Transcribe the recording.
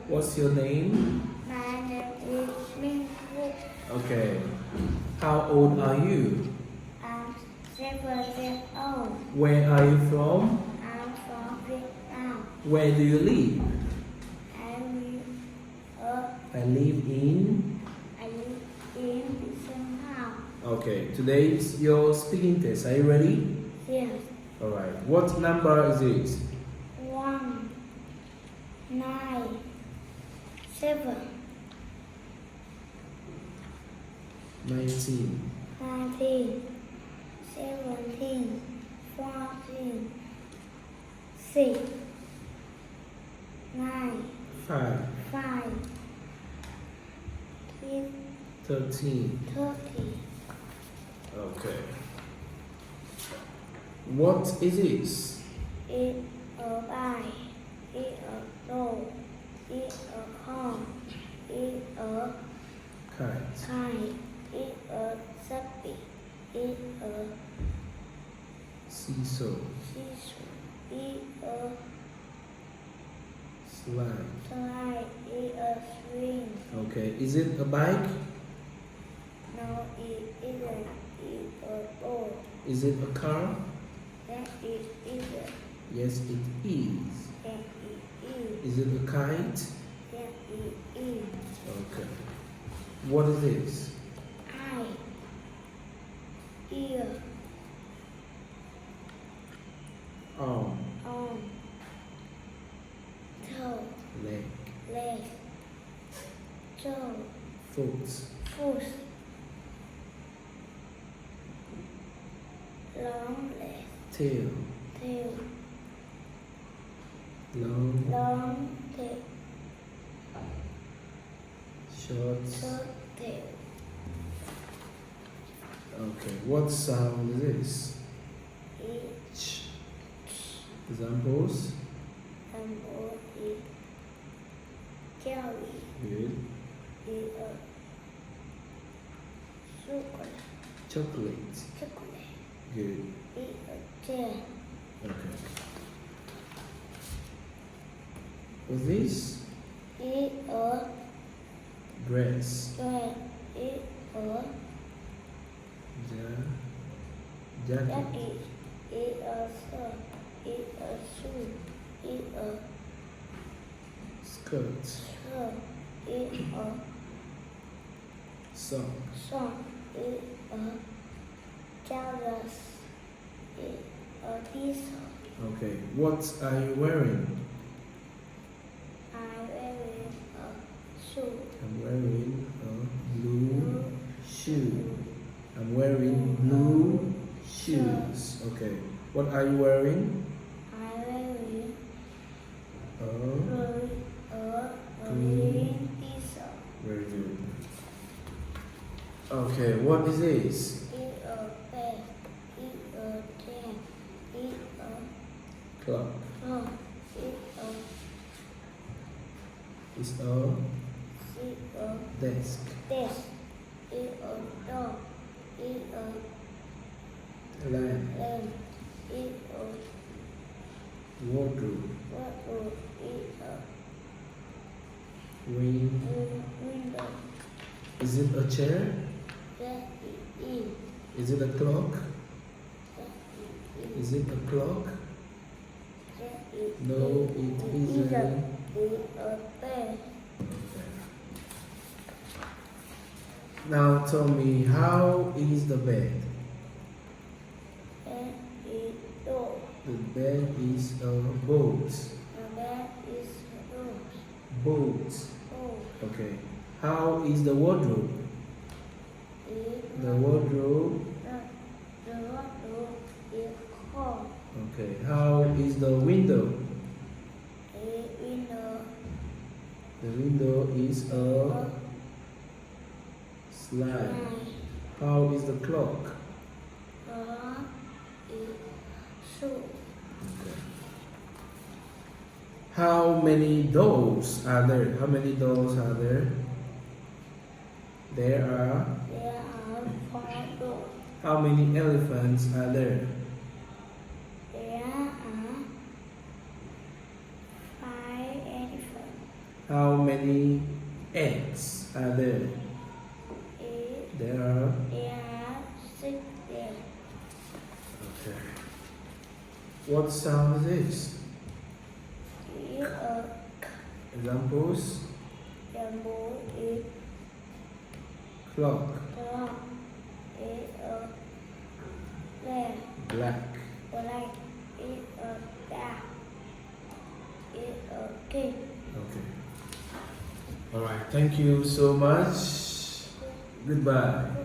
What's your name? My name is Minh. Okay. How old are you? I'm 7 years old. Where are you from? I'm from Vietnam. Where do you live? I I live in. live in Shanghai. Okay. Today is your speaking test. Are you ready? Yes. Alright. What number is it? 1, 9, 7, 19, 19, 17, 14, 6, 9, 5, 5, 13. 30. Okay. What is this? It a bike, it a door, it a car, it a Kite. kite, it a zombie, it a Seesaw. seesaw, it a Slide. slide, it a swing. Okay. Is it a bike? No, it isn't. It a boat. Is it a car? That it isn't. Yes, it is. That it is. Is it a kite? That it is. Okay. What is this? Eye, ear, Arm. arm, toe, Leg. leg, toe, Foot. foot, long leg, Tail. tail, Long. long tail, Short. short tail. Okay. What sound is this? It Ch. Examples. and or it jelly, Good. it a chocolate, Chocolate. chocolate, Good. it a jam, Okay. What's this? it a Dress. red, it a Jacket. that is, it a shirt, it a shoe, it a Skirt. shirt, it a Sock. sock, it a trousers, it a t-shirt. Okay. What are you wearing? I wearing a shoe, I'm wearing a blue blue shoe. I'm wearing blue shoes. Okay. What are you wearing? I wearing Oh, a green t-shirt. very good. Okay. What is this? It a bed, it a chair, it a Clock. clock, it a It's a it a desk. desk, it a dog, it a Lamp. lamp, it a Wardrobe. wardrobe, it a Window. window. Is it a chair? That it is, Is it a clock? that it is, Is it a clock? that it No, is. it It isn't. It a bed. Okay. Now tell me, how is the bed? That is door. The bed is a boat. And that is a rose. Boat. Oh, Okay. How is the wardrobe? it The wardrobe. the wardrobe is cold. Okay. How is the window? It window The window is a slide. night. How is the clock? Is shoe. Okay. How many doors are there? How many doors are there? There are. There are 4 doors. How many elephants are there? There are 5 elephants. How many eggs are there? It, There are. there are 6 eggs. Okay. What sound is this? It a Examples: jumbo. It clock, clock. It a red. black. Black. It a dark. It a cake. Okay. All right. Thank you so much. Goodbye.